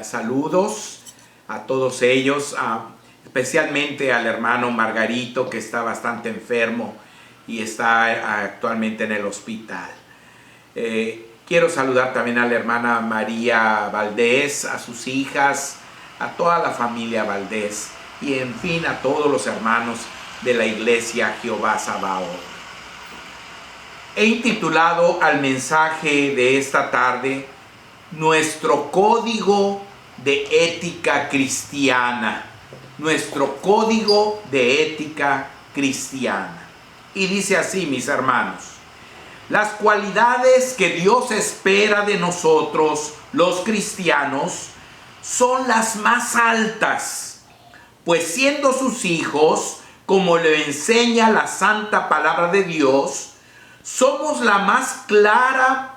Saludos a todos ellos, especialmente al hermano Margarito, que está bastante enfermo y está actualmente en el hospital. Quiero saludar también a la hermana María Valdés, a sus hijas, a toda la familia Valdés y en fin a todos los hermanos de la iglesia Jehová Sabaoth. He intitulado al mensaje de esta tarde nuestro código de ética cristiana. Nuestro código de ética cristiana. Y dice así, mis hermanos: las cualidades que Dios espera de nosotros, los cristianos, son las más altas, pues siendo sus hijos, como lo enseña la santa palabra de Dios, somos la más clara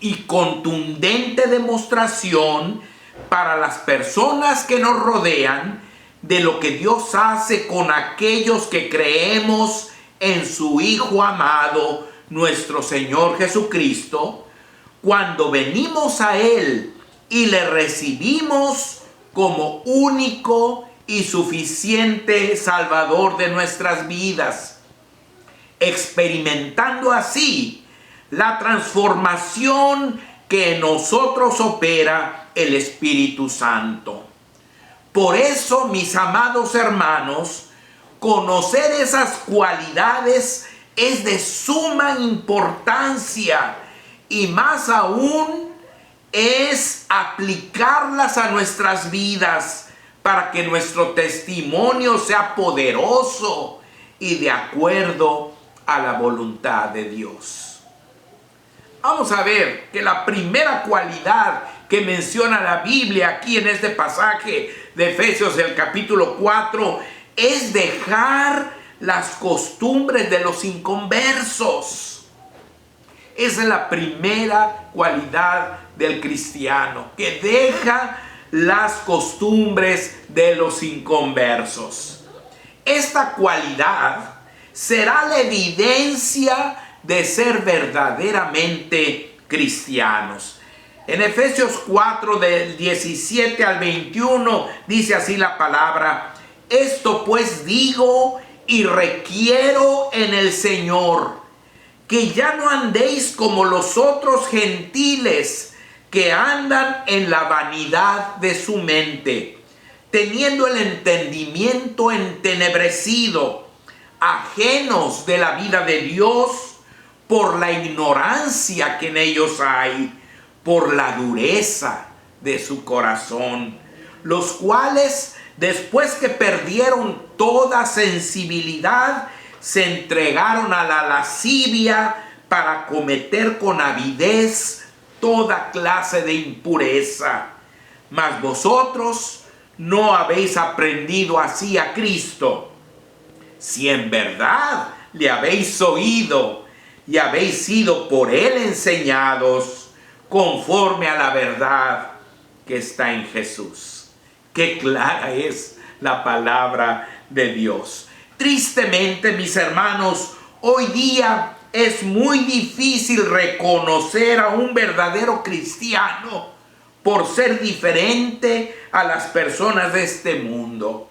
y contundente demostración para las personas que nos rodean de lo que Dios hace con aquellos que creemos en su Hijo amado, nuestro Señor Jesucristo, cuando venimos a Él y le recibimos como único y suficiente Salvador de nuestras vidas, experimentando así la transformación que en nosotros opera el Espíritu Santo. Por eso, mis amados hermanos, conocer esas cualidades es de suma importancia y más aún es aplicarlas a nuestras vidas para que nuestro testimonio sea poderoso y de acuerdo a la voluntad de Dios. Vamos a ver que la primera cualidad que menciona la Biblia aquí en este pasaje de Efesios, el capítulo 4, es dejar las costumbres de los inconversos. Esa es la primera cualidad del cristiano, que deja las costumbres de los inconversos. Esta cualidad será la evidencia de ser verdaderamente cristianos. En Efesios 4, del 17 al 21, dice así la palabra: esto pues digo y requiero en el Señor, que ya no andéis como los otros gentiles que andan en la vanidad de su mente, teniendo el entendimiento entenebrecido, ajenos de la vida de Dios, por la ignorancia que en ellos hay, por la dureza de su corazón, los cuales, después que perdieron toda sensibilidad, se entregaron a la lascivia para cometer con avidez toda clase de impureza. Mas vosotros no habéis aprendido así a Cristo, si en verdad le habéis oído y habéis sido por Él enseñados conforme a la verdad que está en Jesús. Qué clara es la palabra de Dios. Tristemente, mis hermanos, hoy día es muy difícil reconocer a un verdadero cristiano por ser diferente a las personas de este mundo,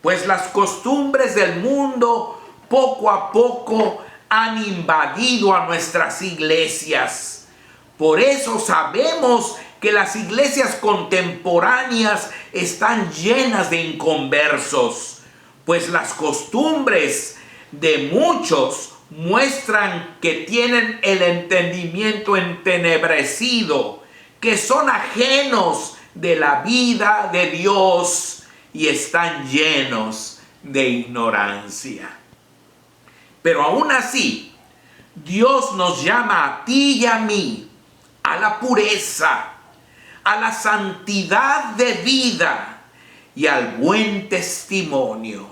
pues las costumbres del mundo poco a poco han invadido a nuestras iglesias. Por eso sabemos que las iglesias contemporáneas están llenas de inconversos, pues las costumbres de muchos muestran que tienen el entendimiento entenebrecido, que son ajenos de la vida de Dios y están llenos de ignorancia. Pero aún así, Dios nos llama a ti y a mí a la pureza, a la santidad de vida y al buen testimonio.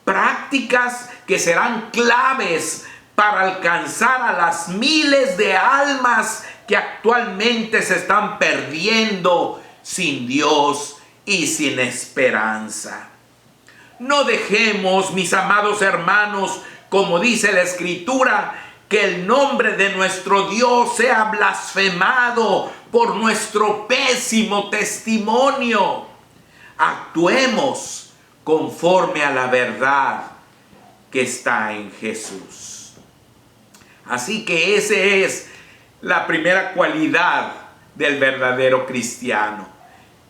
Prácticas que serán claves para alcanzar a las miles de almas que actualmente se están perdiendo sin Dios y sin esperanza. No dejemos, mis amados hermanos, como dice la Escritura, que el nombre de nuestro Dios sea blasfemado por nuestro pésimo testimonio. Actuemos conforme a la verdad que está en Jesús. Así que esa es la primera cualidad del verdadero cristiano,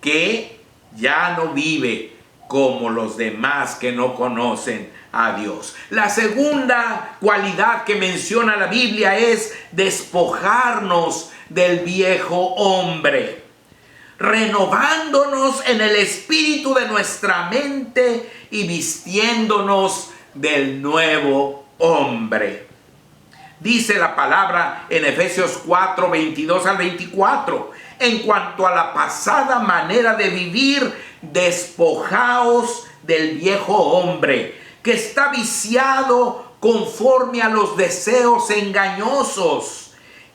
que ya no vive como los demás que no conocen a Dios. La segunda cualidad que menciona la Biblia es despojarnos del viejo hombre, renovándonos en el espíritu de nuestra mente y vistiéndonos del nuevo hombre. Dice la palabra en Efesios 4, 22 al 24, en cuanto a la pasada manera de vivir, despojaos del viejo hombre, que está viciado conforme a los deseos engañosos,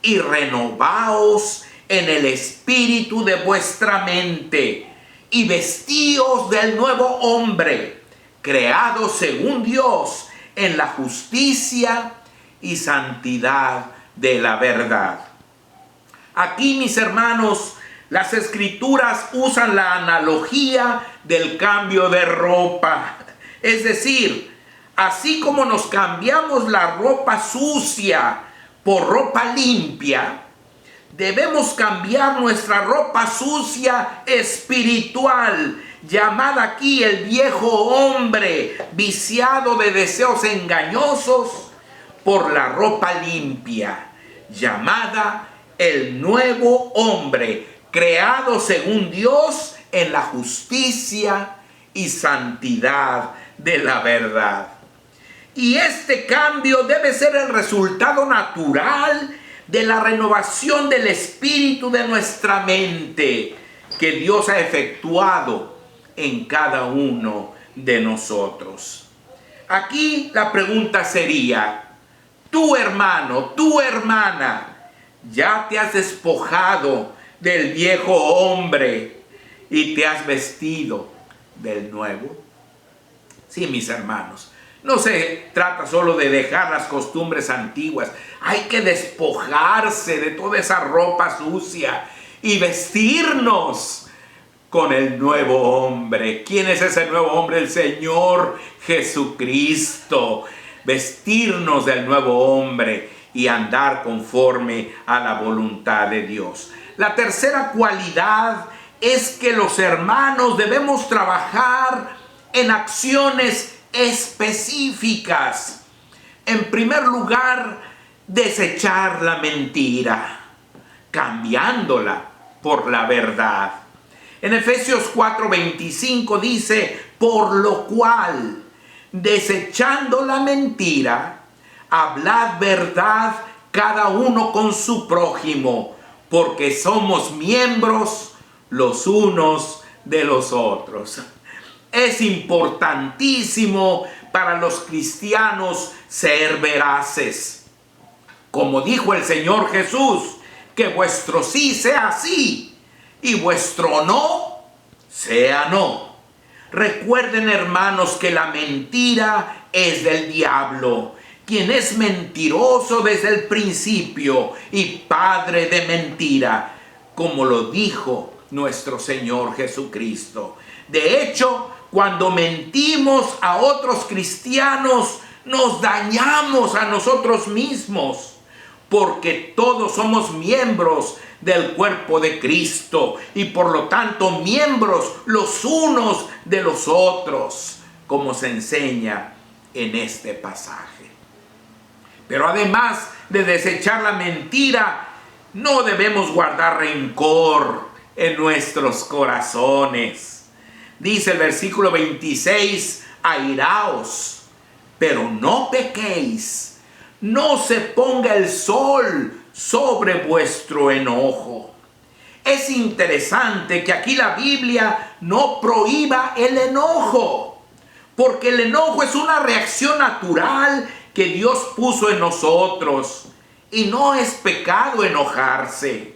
y renovaos en el espíritu de vuestra mente, y vestíos del nuevo hombre, creado según Dios en la justicia y santidad de la verdad. Aquí, mis hermanos, las escrituras usan la analogía del cambio de ropa. Es decir, así como nos cambiamos la ropa sucia por ropa limpia, debemos cambiar nuestra ropa sucia espiritual, llamada aquí el viejo hombre, viciado de deseos engañosos, por la ropa limpia, llamada el nuevo hombre, creado según Dios en la justicia y santidad de la verdad. Y este cambio debe ser el resultado natural de la renovación del espíritu de nuestra mente que Dios ha efectuado en cada uno de nosotros. Aquí la pregunta sería: tú, hermano, tú, hermana, ¿ya te has despojado del viejo hombre y te has vestido del nuevo? Sí, mis hermanos, no se trata solo de dejar las costumbres antiguas. Hay que despojarse de toda esa ropa sucia y vestirnos con el nuevo hombre. ¿Quién es ese nuevo hombre? El Señor Jesucristo. Vestirnos del nuevo hombre y andar conforme a la voluntad de Dios. La tercera cualidad es que los hermanos debemos trabajar en acciones específicas. En primer lugar, desechar la mentira, cambiándola por la verdad. En Efesios 4:25 dice: por lo cual, desechando la mentira, hablad verdad cada uno con su prójimo, porque somos miembros los unos de los otros. Es importantísimo para los cristianos ser veraces. Como dijo el Señor Jesús, que vuestro sí sea sí y vuestro no sea no. Recuerden, hermanos, que la mentira es del diablo, quien es mentiroso desde el principio y padre de mentira, como lo dijo nuestro Señor Jesucristo. De hecho, cuando mentimos a otros cristianos, nos dañamos a nosotros mismos, porque todos somos miembros del cuerpo de Cristo y por lo tanto miembros los unos de los otros, como se enseña en este pasaje. Pero además de desechar la mentira, no debemos guardar rencor en nuestros corazones. Dice el versículo 26: airaos, pero no pequéis. No se ponga el sol sobre vuestro enojo. Es interesante que aquí la Biblia no prohíba el enojo, porque el enojo es una reacción natural que Dios puso en nosotros, y no es pecado enojarse.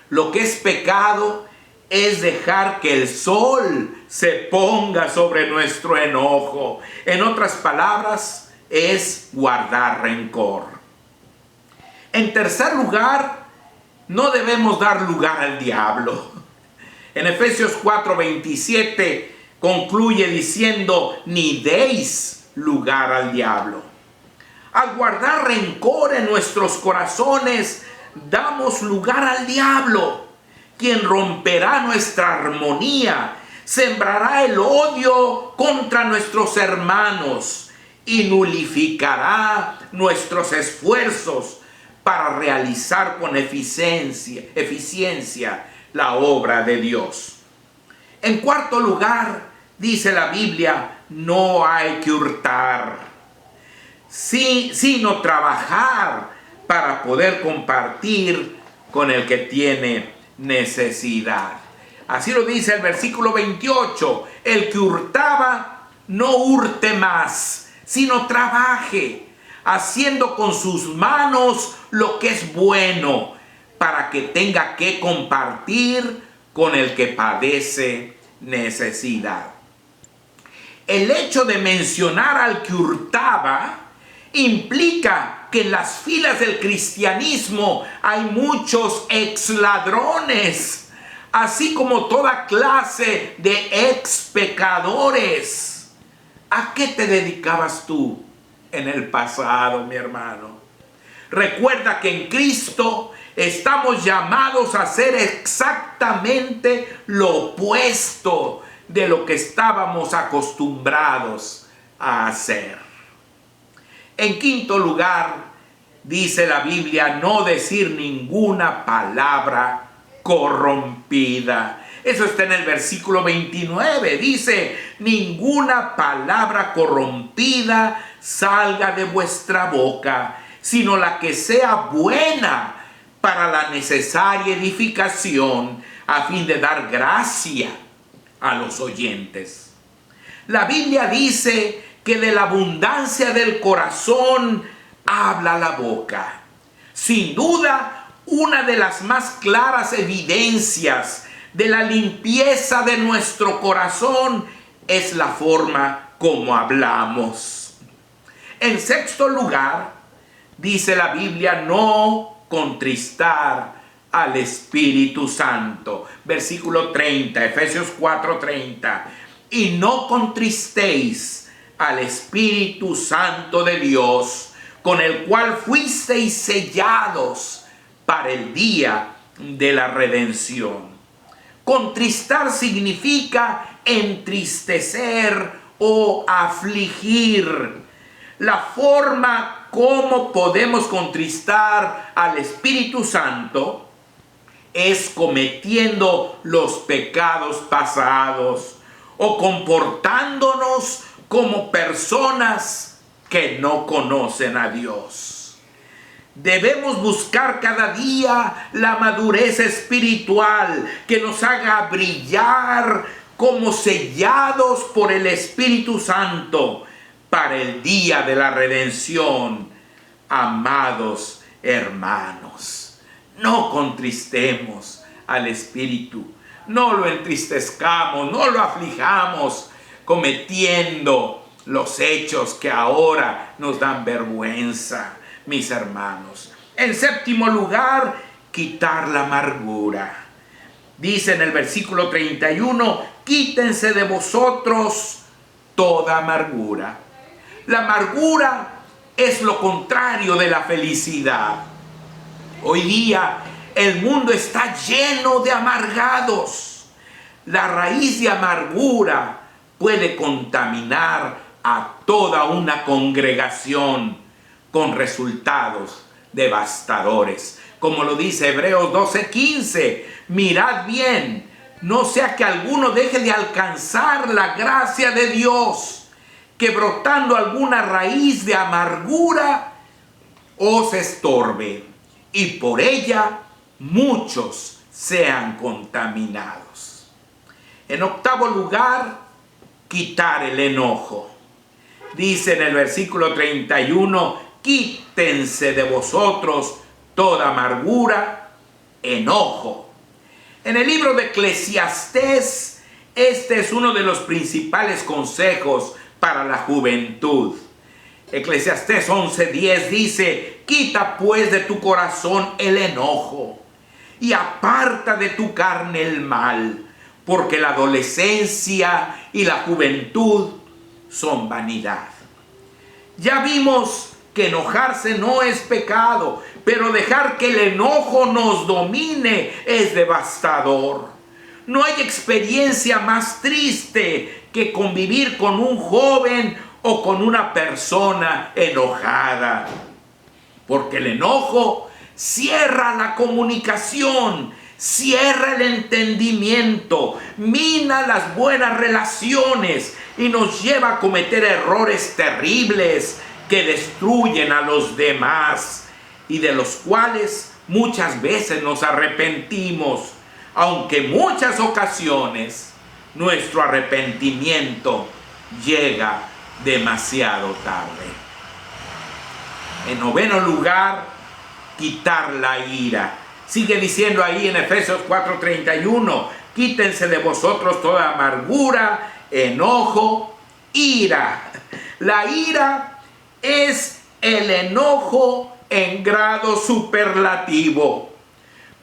Lo que es pecado es dejar que el sol se ponga sobre nuestro enojo. En otras palabras, es guardar rencor. En tercer lugar, no debemos dar lugar al diablo. En Efesios 4:27 concluye diciendo, ni deis lugar al diablo. Al guardar rencor en nuestros corazones, damos lugar al diablo, quien romperá nuestra armonía, sembrará el odio contra nuestros hermanos y nulificará nuestros esfuerzos para realizar con eficiencia la obra de Dios. En cuarto lugar, dice la Biblia, no hay que hurtar, sino trabajar para poder compartir con el que tiene necesidad. Así lo dice el versículo 28, el que hurtaba, no hurte más, sino trabaje, haciendo con sus manos lo que es bueno, para que tenga que compartir con el que padece necesidad. El hecho de mencionar al que hurtaba implica que en las filas del cristianismo hay muchos exladrones, así como toda clase de expecadores. ¿A qué te dedicabas tú en el pasado, mi hermano? Recuerda que en Cristo estamos llamados a hacer exactamente lo opuesto de lo que estábamos acostumbrados a hacer. En quinto lugar, dice la Biblia, no decir ninguna palabra corrompida. Eso está en el versículo 29. Dice, ninguna palabra corrompida salga de vuestra boca, sino la que sea buena para la necesaria edificación, a fin de dar gracia a los oyentes. La Biblia dice que de la abundancia del corazón habla la boca. Sin duda, una de las más claras evidencias de la limpieza de nuestro corazón es la forma como hablamos. En sexto lugar, dice la Biblia, no contristar al Espíritu Santo. Versículo 30, Efesios 4:30. Y no contristéis al Espíritu Santo de Dios, con el cual fuisteis sellados para el día de la redención. Contristar significa entristecer o afligir. La forma como podemos contristar al Espíritu Santo es cometiendo los pecados pasados o comportándonos como personas que no conocen a Dios. Debemos buscar cada día la madurez espiritual que nos haga brillar como sellados por el Espíritu Santo para el día de la redención. Amados hermanos, no contristemos al Espíritu, no lo entristezcamos, no lo aflijamos cometiendo los hechos que ahora nos dan vergüenza, mis hermanos. En séptimo lugar, quitar la amargura. Dice en el versículo 31, quítense de vosotros toda amargura. La amargura es lo contrario de la felicidad. Hoy día el mundo está lleno de amargados. La raíz de amargura puede contaminar a toda una congregación con resultados devastadores. Como lo dice Hebreos 12:15, mirad bien, no sea que alguno deje de alcanzar la gracia de Dios, que brotando alguna raíz de amargura os estorbe, y por ella muchos sean contaminados. En octavo lugar, quitar el enojo. Dice en el versículo 31, quítense de vosotros toda amargura, enojo. En el libro de Eclesiastés, este es uno de los principales consejos para la juventud. Eclesiastés 11:10 dice, quita pues de tu corazón el enojo y aparta de tu carne el mal, porque la adolescencia y la juventud son vanidad. Ya vimos que enojarse no es pecado, pero dejar que el enojo nos domine es devastador. No hay experiencia más triste que convivir con un joven o con una persona enojada, porque el enojo cierra la comunicación, cierra el entendimiento, mina las buenas relaciones y nos lleva a cometer errores terribles que destruyen a los demás y de los cuales muchas veces nos arrepentimos, aunque en muchas ocasiones nuestro arrepentimiento llega demasiado tarde. En noveno lugar, quitar la ira. Sigue diciendo ahí en Efesios 4:31, quítense de vosotros toda amargura, enojo, ira. La ira es el enojo en grado superlativo.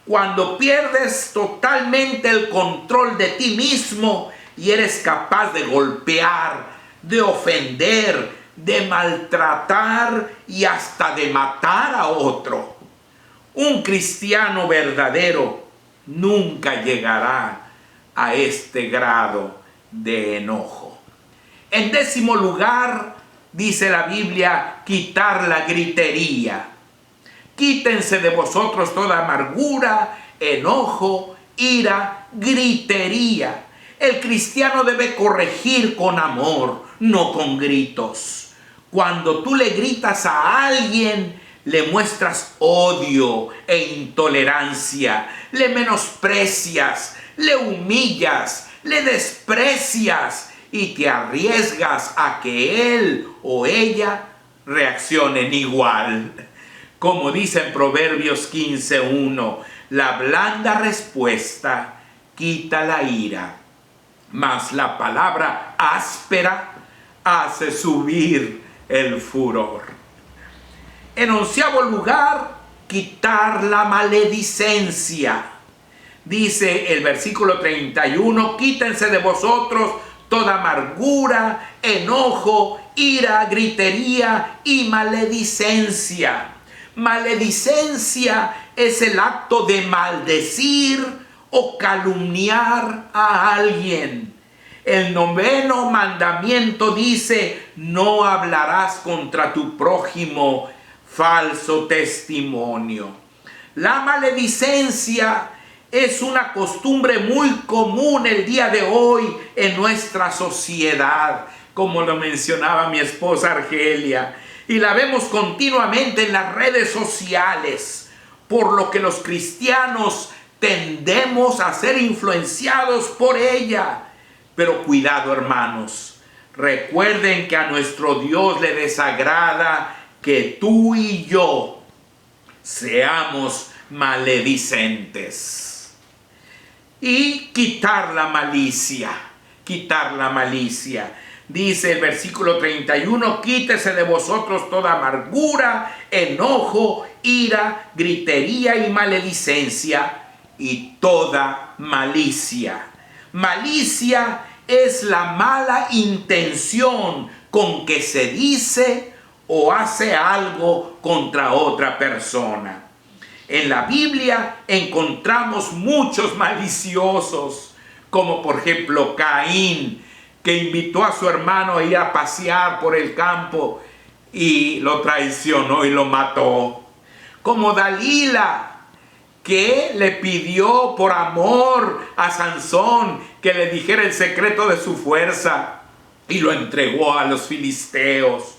Cuando pierdes totalmente el control de ti mismo y eres capaz de golpear, de ofender, de maltratar y hasta de matar a otro. Un cristiano verdadero nunca llegará a este grado de enojo. En décimo lugar, dice la Biblia, quitar la gritería. Quítense de vosotros toda amargura, enojo, ira, gritería. El cristiano debe corregir con amor, no con gritos. Cuando tú le gritas a alguien, le muestras odio e intolerancia, le menosprecias, le humillas, le desprecias y te arriesgas a que él o ella reaccionen igual. Como dice en Proverbios 15:1, la blanda respuesta quita la ira, mas la palabra áspera hace subir el furor. En onceavo lugar, quitar la maledicencia. Dice el versículo 31, quítense de vosotros toda amargura, enojo, ira, gritería y maledicencia. Maledicencia es el acto de maldecir o calumniar a alguien. El noveno mandamiento dice, no hablarás contra tu prójimo falso testimonio. La maledicencia es una costumbre muy común el día de hoy en nuestra sociedad, como lo mencionaba mi esposa Argelia, y la vemos continuamente en las redes sociales, por lo que los cristianos tendemos a ser influenciados por ella. Pero cuidado, hermanos, recuerden que a nuestro Dios le desagrada que tú y yo seamos maledicentes. Y quitar la malicia, quitar la malicia. Dice el versículo 31, quítese de vosotros toda amargura, enojo, ira, gritería y maledicencia y toda malicia. Malicia es la mala intención con que se dice o hace algo contra otra persona. En la Biblia encontramos muchos maliciosos, como por ejemplo Caín, que invitó a su hermano a ir a pasear por el campo y lo traicionó y lo mató. Como Dalila, que le pidió por amor a Sansón que le dijera el secreto de su fuerza y lo entregó a los filisteos.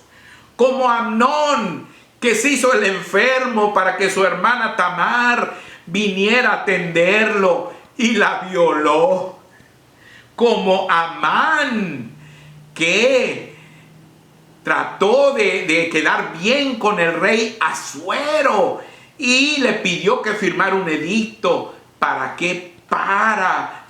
Como Amnón, que se hizo el enfermo para que su hermana Tamar viniera a atenderlo y la violó. Como Amán, que trató de quedar bien con el rey Asuero y le pidió que firmara un edicto para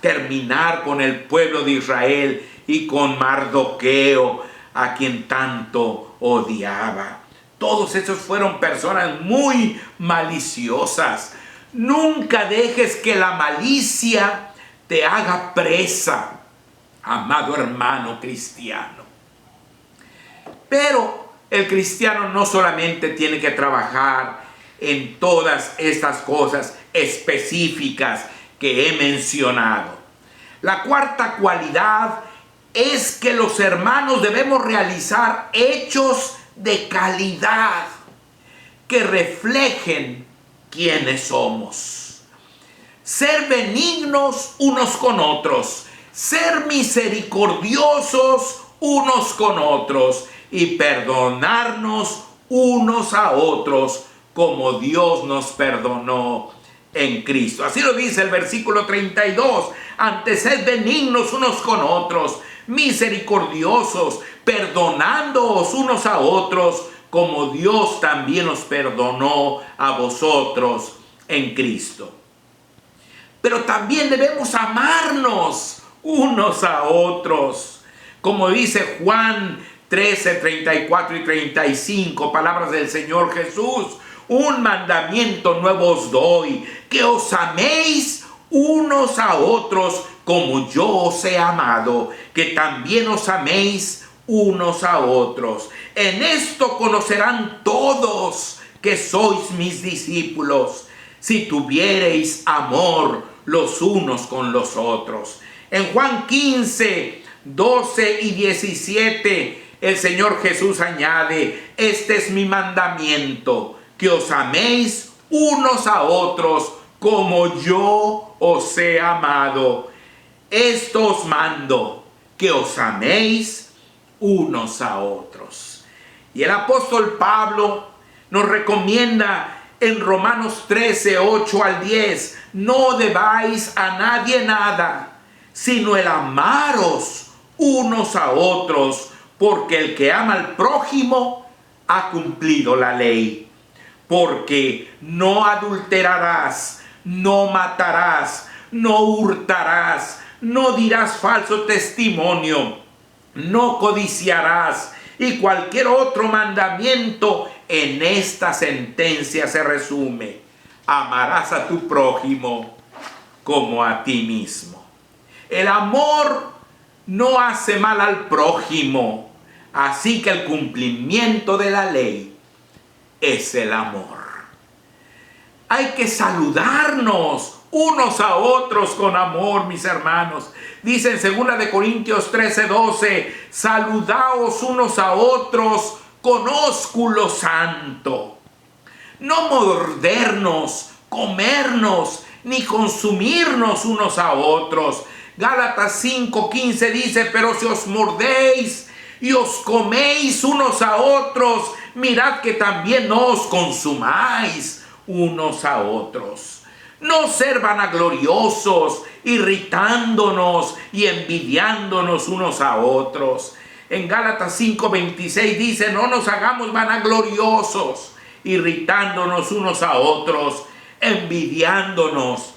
terminar con el pueblo de Israel y con Mardoqueo, a quien tanto odiaba. Todos esos fueron personas muy maliciosas. Nunca dejes que la malicia te haga presa, amado hermano cristiano. Pero el cristiano no solamente tiene que trabajar en todas estas cosas específicas que he mencionado. La cuarta cualidad es que los hermanos debemos realizar hechos de calidad que reflejen quiénes somos. Ser benignos unos con otros, ser misericordiosos unos con otros y perdonarnos unos a otros como Dios nos perdonó en Cristo. Así lo dice el versículo 32. Antes sed benignos unos con otros, misericordiosos, perdonándoos unos a otros, como Dios también os perdonó a vosotros en Cristo. Pero también debemos amarnos unos a otros. Como dice Juan 13, 34 y 35, palabras del Señor Jesús. Un mandamiento nuevo os doy, que os améis unos a otros como yo os he amado, que también os améis unos a otros. En esto conocerán todos que sois mis discípulos, si tuviereis amor los unos con los otros. En Juan 15, 12 y 17, el Señor Jesús añade: este es mi mandamiento, que os améis unos a otros como yo os he amado. Esto os mando, que os améis unos a otros. Y el apóstol Pablo nos recomienda en Romanos 13, 8 al 10, no debáis a nadie nada, sino el amaros unos a otros, porque el que ama al prójimo ha cumplido la ley. Porque no adulterarás, no matarás, no hurtarás, no dirás falso testimonio, no codiciarás, y cualquier otro mandamiento en esta sentencia se resume: amarás a tu prójimo como a ti mismo. El amor no hace mal al prójimo, así que el cumplimiento de la ley es el amor. Hay que saludarnos unos a otros con amor, mis hermanos. Dice en 2 Corintios 13, 12, saludaos unos a otros con ósculo santo. No mordernos, comernos, ni consumirnos unos a otros. Gálatas 5, 15 dice: pero si os mordéis y os coméis unos a otros, mirad que también no os consumáis unos a otros. No ser vanagloriosos, irritándonos y envidiándonos unos a otros. En Gálatas 5:26 dice: no nos hagamos vanagloriosos, irritándonos unos a otros, envidiándonos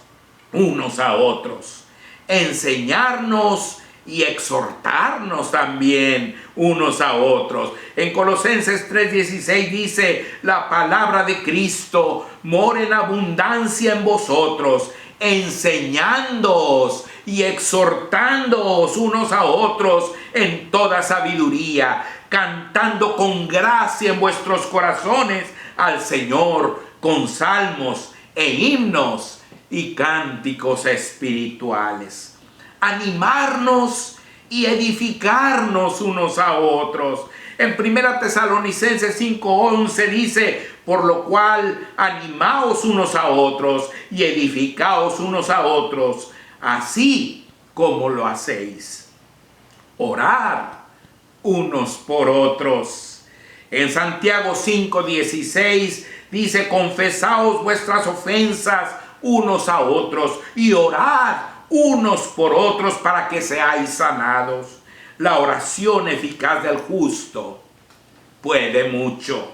unos a otros. Enseñarnos y exhortarnos también unos a otros. En Colosenses 3:16 dice: la palabra de Cristo mora en abundancia en vosotros, enseñándoos y exhortándoos unos a otros en toda sabiduría, cantando con gracia en vuestros corazones al Señor con salmos e himnos y cánticos espirituales. Animarnos y edificarnos unos a otros. En 1 Tesalonicenses 5:11 dice: por lo cual animaos unos a otros y edificaos unos a otros, así como lo hacéis. Orar unos por otros. En Santiago 5:16 dice: confesaos vuestras ofensas unos a otros y orad unos por otros para que seáis sanados. La oración eficaz del justo puede mucho.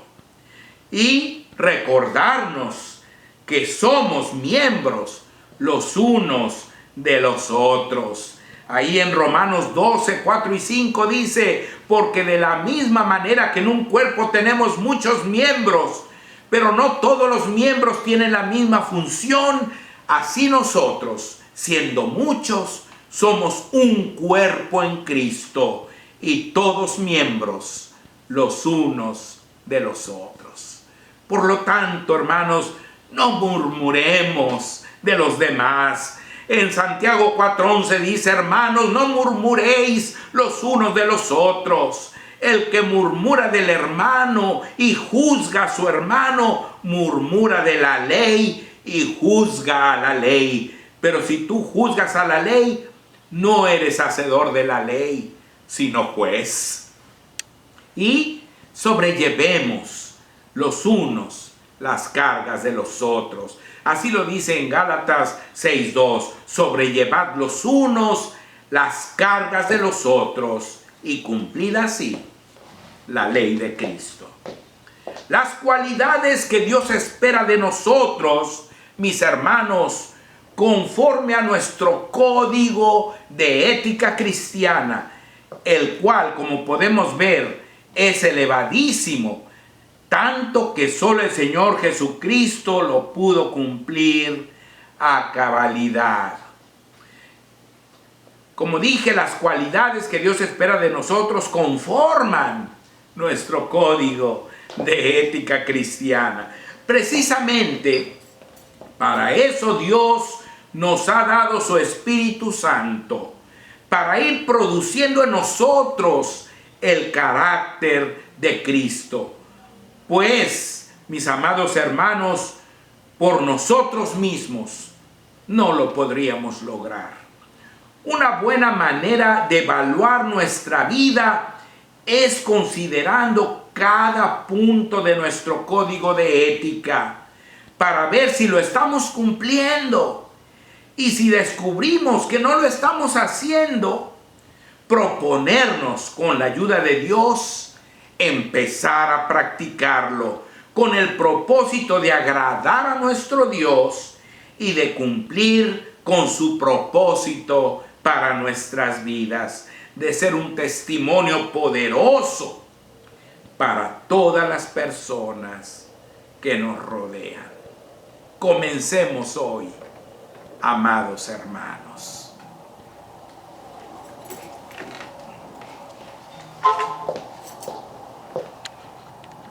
Y recordarnos que somos miembros los unos de los otros. Ahí en Romanos 12, 4 y 5 dice: porque de la misma manera que en un cuerpo tenemos muchos miembros, pero no todos los miembros tienen la misma función. Así nosotros, siendo muchos, somos un cuerpo en Cristo y todos miembros los unos de los otros. Por lo tanto, hermanos, no murmuremos de los demás. En Santiago 4:11 dice: hermanos, no murmuréis los unos de los otros. El que murmura del hermano y juzga a su hermano, murmura de la ley y juzga a la ley. Pero si tú juzgas a la ley, no eres hacedor de la ley, sino juez. Y sobrellevemos los unos las cargas de los otros. Así lo dice en Gálatas 6:2. Sobrellevad los unos las cargas de los otros y cumplid así la ley de Cristo. Las cualidades que Dios espera de nosotros, mis hermanos, conforme a nuestro código de ética cristiana, el cual, como podemos ver, es elevadísimo, tanto que solo el Señor Jesucristo lo pudo cumplir a cabalidad. Como dije, las cualidades que Dios espera de nosotros conforman nuestro código de ética cristiana. Precisamente para eso Dios nos ha dado su Espíritu Santo, para ir produciendo en nosotros el carácter de Cristo. Pues, mis amados hermanos, por nosotros mismos no lo podríamos lograr. Una buena manera de evaluar nuestra vida es considerando cada punto de nuestro código de ética para ver si lo estamos cumpliendo. Y si descubrimos que no lo estamos haciendo, proponernos con la ayuda de Dios empezar a practicarlo con el propósito de agradar a nuestro Dios y de cumplir con su propósito para nuestras vidas, de ser un testimonio poderoso para todas las personas que nos rodean. Comencemos hoy, amados hermanos.